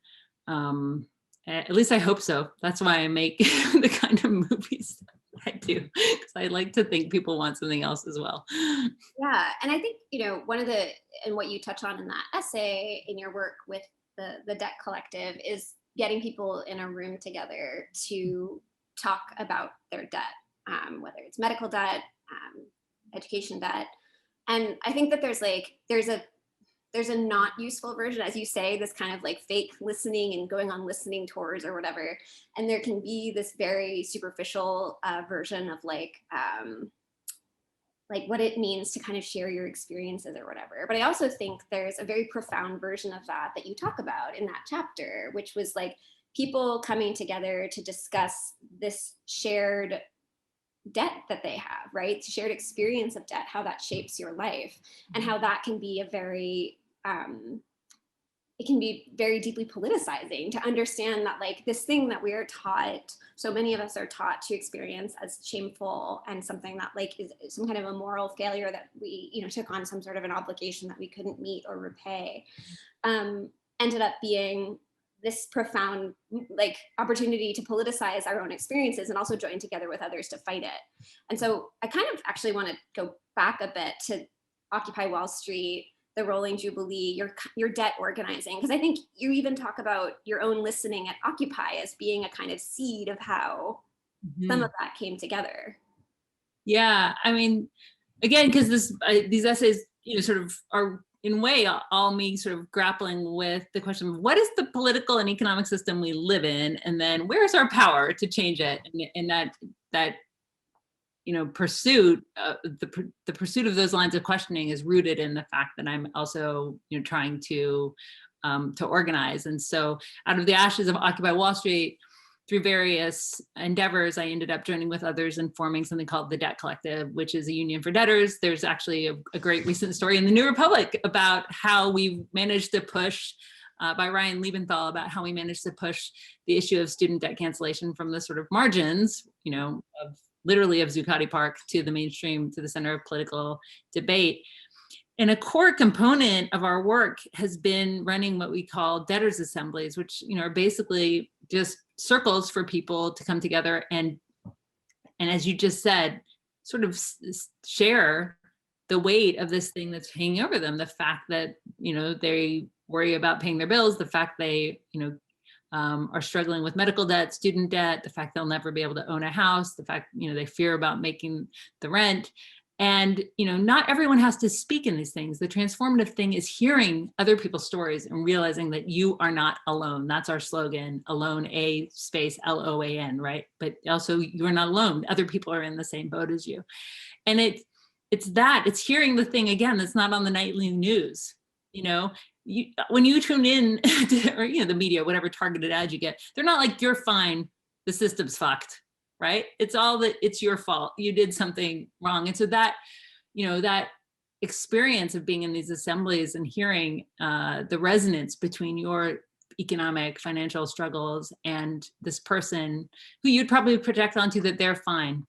At least I hope so. That's why I make the kind of movies I do, because I like to think people want something else as well. Yeah, and I think, and what you touch on in that essay in your work with the Debt Collective is getting people in a room together to talk about their debt, whether it's medical debt, education debt. And I think that there's a not useful version, as you say, this kind of like fake listening and going on listening tours or whatever. And there can be this very superficial version of like what it means to kind of share your experiences or whatever. But I also think there's a very profound version of that you talk about in that chapter, which was like people coming together to discuss this shared debt that they have, right? Shared experience of debt, how that shapes your life, and how that can be it can be very deeply politicizing to understand that this thing that we are taught, so many of us are taught to experience as shameful and something that is some kind of a moral failure that we took on some sort of an obligation that we couldn't meet or repay, ended up being this profound opportunity to politicize our own experiences and also join together with others to fight it. And so I kind of actually want to go back a bit to Occupy Wall Street, the Rolling Jubilee, your debt organizing, because I think you even talk about your own listening at Occupy as being a kind of seed of how some of that came together. Yeah, I mean, again, because these essays, sort of are in a way, all me sort of grappling with the question of what is the political and economic system we live in, and then where's our power to change it? And that pursuit, the pursuit of those lines of questioning is rooted in the fact that I'm also trying to organize. And so, out of the ashes of Occupy Wall Street, through various endeavors, I ended up joining with others and forming something called the Debt Collective, which is a union for debtors. There's actually a great recent story in the New Republic about how we managed to push, by Ryan Liebenthal, about how we managed to push the issue of student debt cancellation from the sort of margins, of literally of Zuccotti Park to the mainstream, to the center of political debate. And a core component of our work has been running what we call debtors assemblies, which are basically just circles for people to come together and as you just said, sort of share the weight of this thing that's hanging over them. The fact that they worry about paying their bills, the fact they are struggling with medical debt, student debt, the fact they'll never be able to own a house, the fact they fear about making the rent. And not everyone has to speak in these things. The transformative thing is hearing other people's stories and realizing that you are not alone. That's our slogan, alone, A space LOAN, right? But also you are not alone. Other people are in the same boat as you. And it's hearing the thing again that's not on the nightly news. When you tune in to, or the media, whatever targeted ad you get, they're not like, you're fine, the system's fucked. Right? It's all that it's your fault. You did something wrong. And so that, that experience of being in these assemblies and hearing the resonance between your economic, financial struggles and this person who you'd probably project onto that they're fine,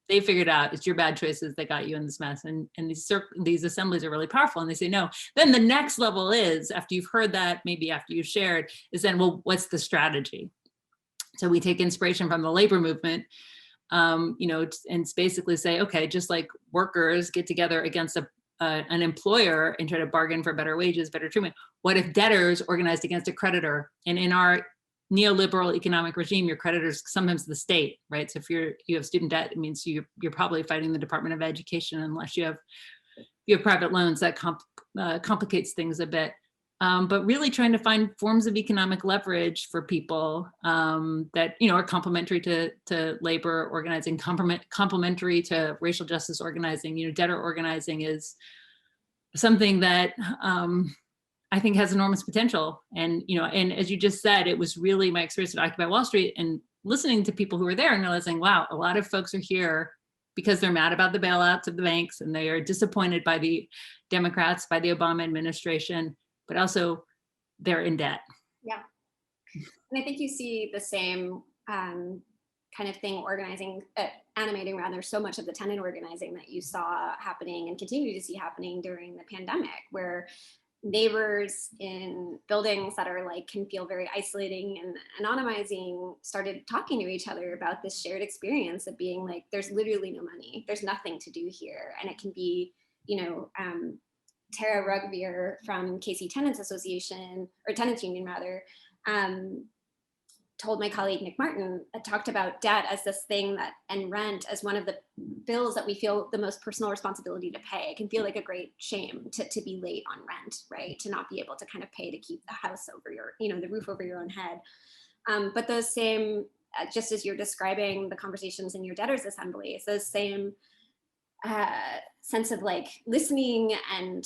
they figured out it's your bad choices that got you in this mess. And these assemblies are really powerful. And they say, no, then the next level is, after you've heard that, maybe after you've shared, is then, well, what's the strategy? So we take inspiration from the labor movement, and basically say, okay, just like workers get together against an employer and try to bargain for better wages, better treatment, what if debtors organized against a creditor? And in our neoliberal economic regime, your creditor is sometimes the state, right? So if you have student debt, it means you're probably fighting the Department of Education, unless you have private loans. That complicates things a bit. But really trying to find forms of economic leverage for people that are complementary to labor organizing, complementary to racial justice organizing. Debtor organizing is something that I think has enormous potential. And and as you just said, it was really my experience at Occupy Wall Street and listening to people who were there and realizing, wow, a lot of folks are here because they're mad about the bailouts of the banks and they are disappointed by the Democrats, by the Obama administration, but also they're in debt. Yeah. And I think you see the same kind of thing animating rather so much of the tenant organizing that you saw happening and continue to see happening during the pandemic, where neighbors in buildings that are can feel very isolating and anonymizing started talking to each other about this shared experience of being there's literally no money, there's nothing to do here. And it can be, Tara Rugvier from KC Tenants Association, or Tenants Union rather, told my colleague Nick Martin, talked about debt as this thing and rent as one of the bills that we feel the most personal responsibility to pay. It can feel like a great shame to be late on rent, right? To not be able to kind of pay to keep the house over your, the roof over your own head. But those same, just as you're describing the conversations in your debtors assemblies, those same sense of listening and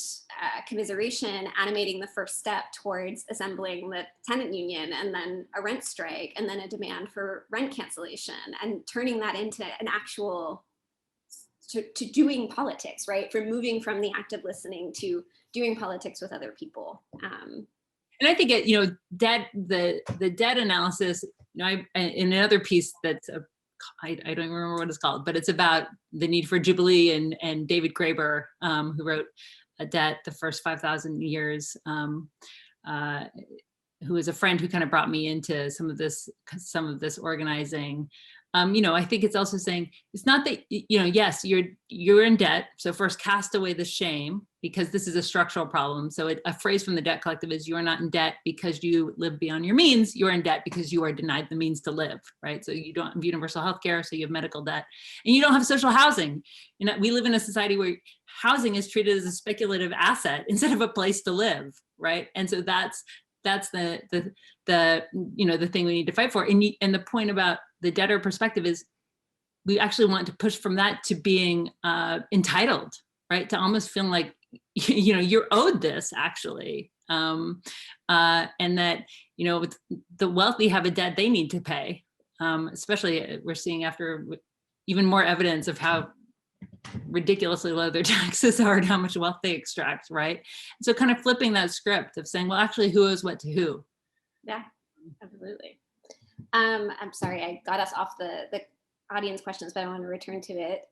commiseration animating the first step towards assembling the tenant union, and then a rent strike, and then a demand for rent cancellation, and turning that into an actual to doing politics, right? From moving from the active listening to doing politics with other people. And I think the debt analysis, in another piece that's I don't even remember what it's called, but it's about the need for Jubilee and David Graeber, who wrote A Debt, the First 5,000 Years. who is a friend who kind of brought me into some of this organizing. I think it's also saying it's not that, yes, you're in debt. So first, cast away the shame, because this is a structural problem. So a phrase from the Debt Collective is, you are not in debt because you live beyond your means. You are in debt because you are denied the means to live, right? So you don't have universal health care, so you have medical debt, and you don't have social housing. We live in a society where housing is treated as a speculative asset instead of a place to live, right? And so that's the thing we need to fight for. And the point about the debtor perspective is, we actually want to push from that to being entitled, right? To almost feeling like, you're owed this, actually. And that, the wealthy have a debt they need to pay. Especially we're seeing after even more evidence of how ridiculously low their taxes are and how much wealth they extract, right? So kind of flipping that script of saying, well, actually, who owes what to who? Yeah, absolutely. I'm sorry, I got us off the audience questions, but I want to return to it.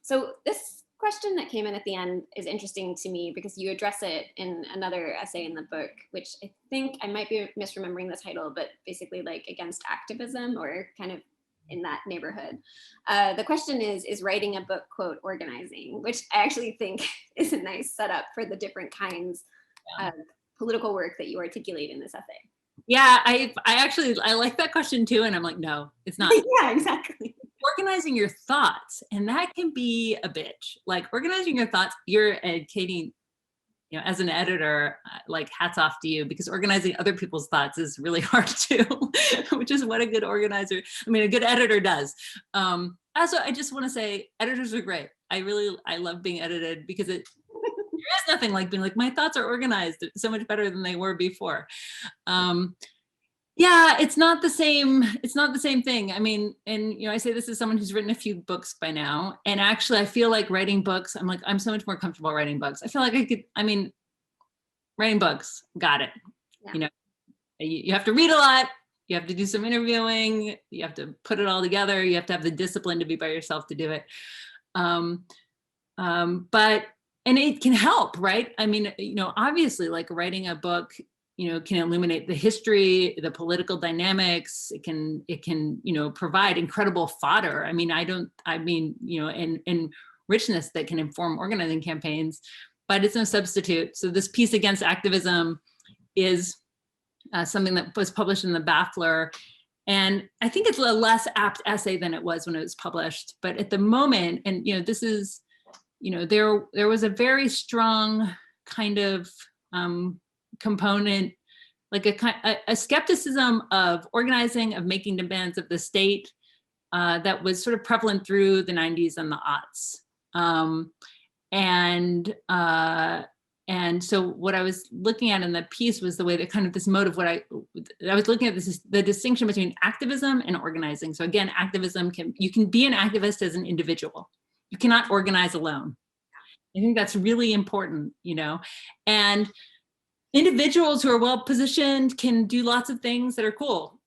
So this question that came in at the end is interesting to me because you address it in another essay in the book, which I think I might be misremembering the title, but basically like against activism, or kind of in that neighborhood. The question is writing a book, quote, organizing, which I actually think is a nice setup for the different kinds of political work that you articulate in this essay. Yeah, I like that question too. And I'm like, no, it's not. Yeah, exactly. Organizing your thoughts, and that can be a bitch. Like organizing your thoughts, Katie, as an editor, like hats off to you, because organizing other people's thoughts is really hard too, which is what a good organizer, a good editor does. Also, I just want to say editors are great. I love being edited, because there is nothing like being like, my thoughts are organized so much better than they were before. Yeah, it's not the same thing. I say this as someone who's written a few books by now, and actually I feel like writing books, I'm so much more comfortable writing books. I feel like writing books, got it. Yeah. You have to read a lot, you have to do some interviewing, you have to put it all together, you have to have the discipline to be by yourself to do it. And it can help, right? Obviously, like writing a book, can illuminate the history, the political dynamics. It can, provide incredible fodder. And richness that can inform organizing campaigns, but it's no substitute. So this piece against activism is something that was published in the Baffler. And I think it's a less apt essay than it was when it was published. But at the moment, and this is, there was a very strong kind of component, like a skepticism of organizing, of making demands of the state, that was sort of prevalent through the 90s and the aughts. And so what I was looking at in the piece was the way that kind of this mode of what I was looking at, this is the distinction between activism and organizing. So again, activism you can be an activist as an individual. You cannot organize alone. I think that's really important, and individuals who are well positioned can do lots of things that are cool,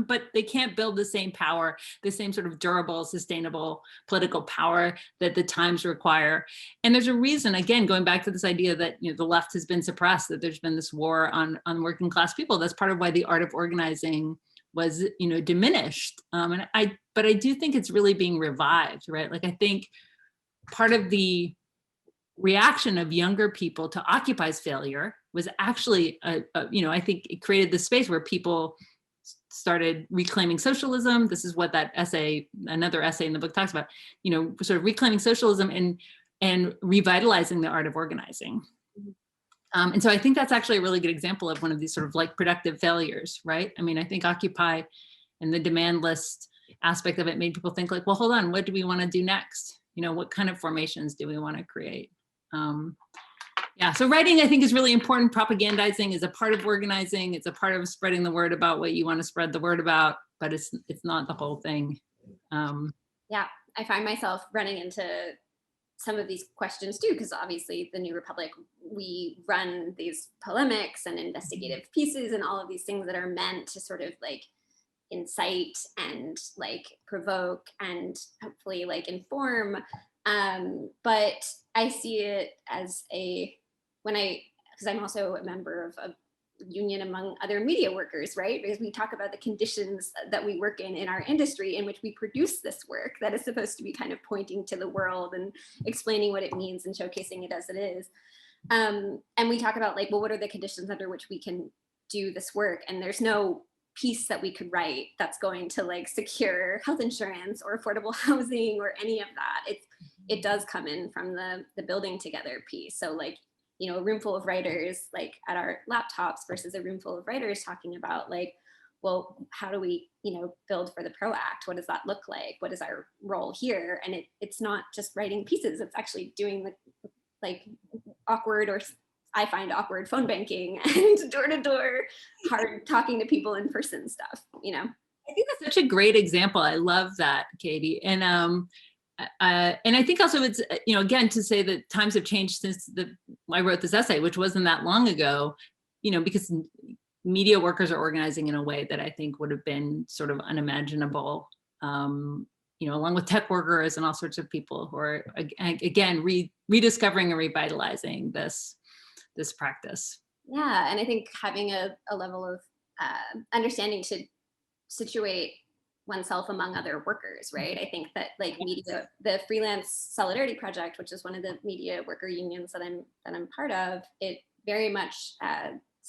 but they can't build the same power, the same sort of durable, sustainable political power that the times require. And there's a reason, again, going back to this idea that the left has been suppressed, that there's been this war on working class people. That's part of why the art of organizing was diminished. But I do think it's really being revived, right? Like I think part of the reaction of younger people to Occupy's failure was actually, I think it created this space where people started reclaiming socialism. This is what that essay, another essay in the book talks about, sort of reclaiming socialism and revitalizing the art of organizing. And so I think that's actually a really good example of one of these sort of like productive failures, right? I think Occupy and the demand list aspect of it made people think like, well, hold on, what do we want to do next? What kind of formations do we want to create? So writing, I think, is really important. Propagandizing is a part of organizing. It's a part of spreading the word about what you want to spread the word about, but it's not the whole thing. Yeah, I find myself running into some of these questions too, because obviously the New Republic, we run these polemics and investigative pieces and all of these things that are meant to sort of like incite and like provoke and hopefully like inform. But I see it as because I'm also a member of a union among other media workers, right? Because we talk about the conditions that we work in our industry in which we produce this work that is supposed to be kind of pointing to the world and explaining what it means and showcasing it as it is. And we talk about like, well, what are the conditions under which we can do this work? And there's no piece that we could write that's going to like secure health insurance or affordable housing or any of that. It does come in from the building together piece. So like, you know, a room full of writers like at our laptops versus a room full of writers talking about like, well, how do we, you know, build for the PRO Act? What does that look like? What is our role here? And it's not just writing pieces, it's actually doing the like awkward, or I find awkward, phone banking and door-to-door hard talking to people in person stuff, you know. I think that's such a great example. I love that, Katie. And I think also it's, you know, again, to say that times have changed since I wrote this essay, which wasn't that long ago, you know, because media workers are organizing in a way that I think would have been sort of unimaginable, you know, along with tech workers and all sorts of people who are, again, rediscovering and revitalizing this practice. Yeah, and I think having a level of understanding to situate oneself among other workers, right? I think that like media, the Freelance Solidarity Project, which is one of the media worker unions that I'm part of, it very much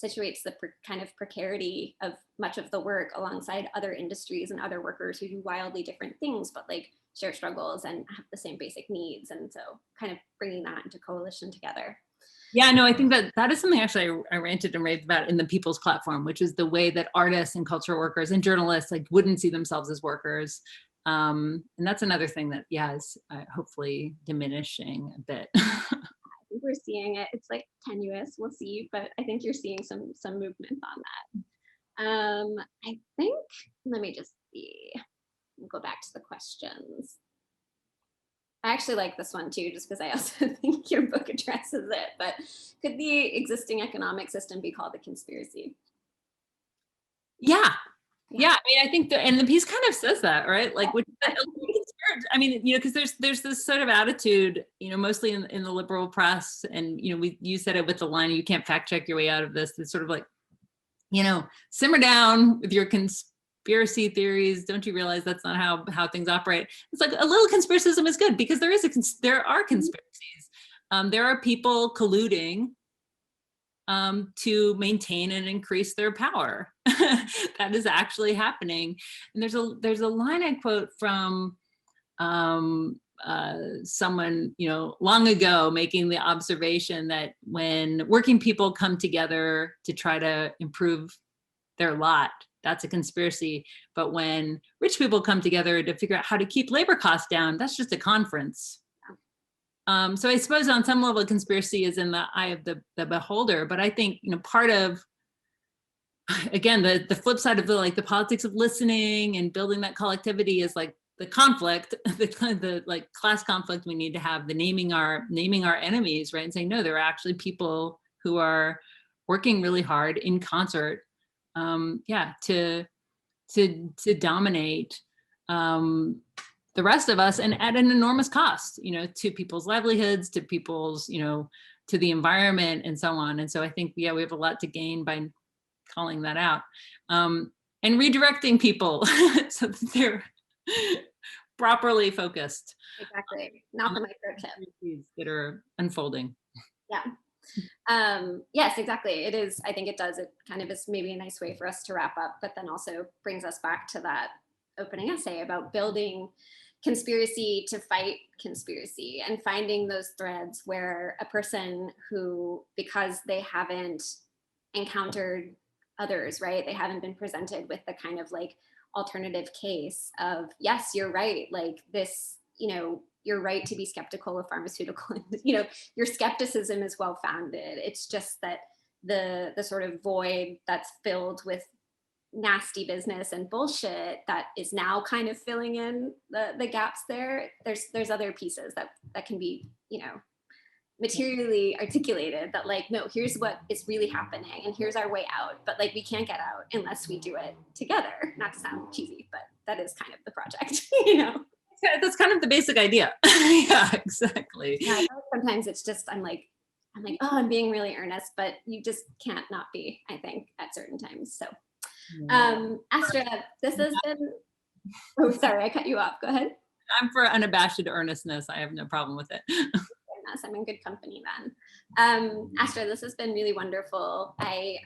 situates the kind of precarity of much of the work alongside other industries and other workers who do wildly different things, but like share struggles and have the same basic needs. And so kind of bringing that into coalition together. Yeah, no, I think that is something actually I ranted and raved about in the People's Platform, which is the way that artists and cultural workers and journalists like wouldn't see themselves as workers. And that's another thing that, yeah, is hopefully diminishing a bit. I think we're seeing it. It's like tenuous, we'll see, but I think you're seeing some movement on that. I think, let me just see, we'll go back to the questions. I actually like this one too, just because I also think your book addresses it, but could the existing economic system be called a conspiracy? Yeah. I mean, I think and the piece kind of says that, right? Like, which, I mean, you know, because there's this sort of attitude, you know, mostly in the liberal press, and you know, you said it with the line, "You can't fact check your way out of this." It's sort of like, you know, simmer down with your conspiracy theories. Don't you realize that's not how things operate? It's like a little conspiracism is good, because there are conspiracies. There are people colluding to maintain and increase their power. That is actually happening. And there's a line I quote from someone, you know, long ago, making the observation that when working people come together to try to improve their lot, that's a conspiracy. But when rich people come together to figure out how to keep labor costs down, that's just a conference. So I suppose on some level, conspiracy is in the eye of the beholder. But I think, you know, part of, again, the flip side of the politics of listening and building that collectivity is like the conflict, the like class conflict we need to have, the naming our enemies, right? And saying, no, there are actually people who are working really hard in concert, to dominate the rest of us, and at an enormous cost, you know, to people's livelihoods, to people's, you know, to the environment and so on. And so I think, yeah, we have a lot to gain by calling that out, and redirecting people so that they're properly focused. Exactly. Not the micro tip that are unfolding. Yeah. Yes, exactly. It is. I think it does. It kind of is maybe a nice way for us to wrap up, but then also brings us back to that opening essay about building conspiracy to fight conspiracy, and finding those threads where a person who, because they haven't encountered others, right? They haven't been presented with the kind of like alternative case of, yes, you're right. Like this, you know, you're right to be skeptical of pharmaceutical, you know, your skepticism is well-founded. It's just that the sort of void that's filled with nasty business and bullshit that is now kind of filling in the gaps there. There's other pieces that can be, you know, materially articulated, that like, no, here's what is really happening and here's our way out, but like we can't get out unless we do it together. Not to sound cheesy, but that is kind of the project. You know, yeah, that's kind of the basic idea. Yeah, exactly. Yeah, sometimes it's just, I'm like, I'm like, oh, I'm being really earnest, but you just can't not be, I think, at certain times. So Astra, this has been, oh, sorry, I cut you off. Go ahead. I'm for unabashed earnestness. I have no problem with it. I'm in good company then. Astra, this has been really wonderful. I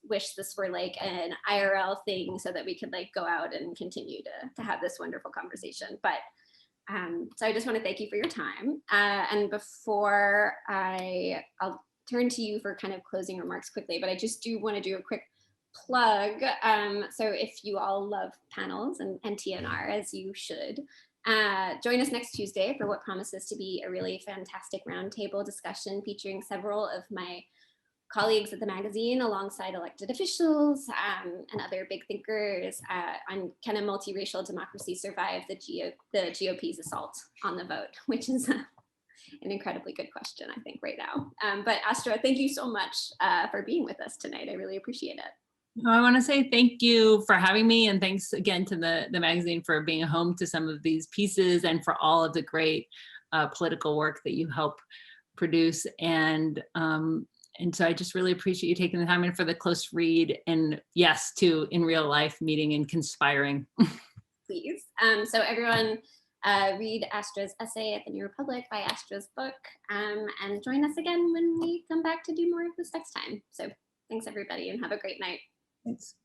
wish this were like an IRL thing so that we could like go out and continue to have this wonderful conversation. But so I just want to thank you for your time. And before I'll turn to you for kind of closing remarks quickly, but I just do want to do a quick plug. So if you all love panels and TNR, as you should, join us next Tuesday for what promises to be a really fantastic roundtable discussion featuring several of my colleagues at the magazine alongside elected officials and other big thinkers on can a multiracial democracy survive the GOP's assault on the vote, which is an incredibly good question, I think, right now. But Astra, thank you so much for being with us tonight. I really appreciate it. I want to say thank you for having me, and thanks again to the magazine for being a home to some of these pieces and for all of the great political work that you help produce. And so I just really appreciate you taking the time and for the close read, and yes, to in real life meeting and conspiring. Please. So everyone read Astra's essay at the New Republic by Astra's book, and join us again when we come back to do more of this next time. So thanks everybody and have a great night. Thanks.